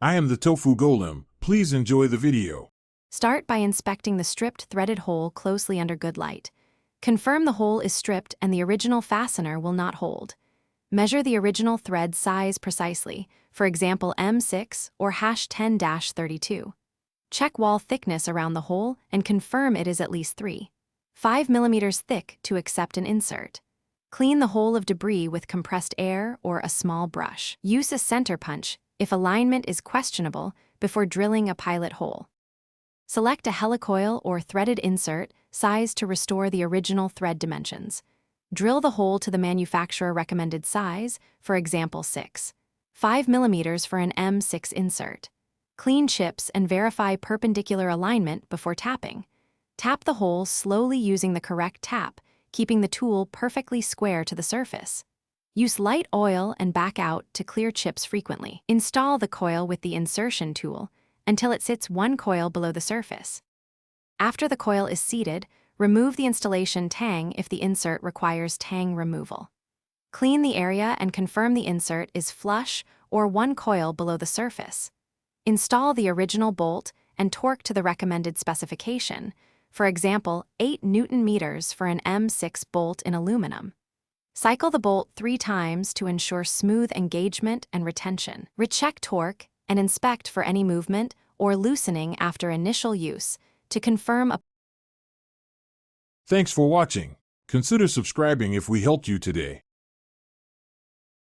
I am the tofu golem. Please enjoy the video. Start by inspecting the stripped threaded hole closely under good light. Confirm the hole is stripped and the original fastener will not hold. Measure the original thread size precisely, for example M6 or #10-32. Check wall thickness around the hole and confirm it is at least 3.5 mm thick to accept an insert. Clean the hole of debris with compressed air or a small brush. Use a center punch if alignment is questionable before drilling a pilot hole. Select a helicoil or threaded insert size to restore the original thread dimensions. Drill the hole to the manufacturer recommended size, for example 6.5 mm for an M6 insert. Clean chips and verify perpendicular alignment before tapping. Tap the hole slowly using the correct tap, keeping the tool perfectly square to the surface. Use light oil and back out to clear chips frequently. Install the coil with the insertion tool until it sits one coil below the surface. After the coil is seated, remove the installation tang if the insert requires tang removal. Clean the area and confirm the insert is flush or one coil below the surface. Install the original bolt and torque to the recommended specification, for example 8 Nm for an M6 bolt in aluminum. Cycle the bolt 3 times to ensure smooth engagement and retention. Recheck torque and inspect for any movement or loosening after initial use to confirm a. Thanks for watching. Consider subscribing if we helped you today.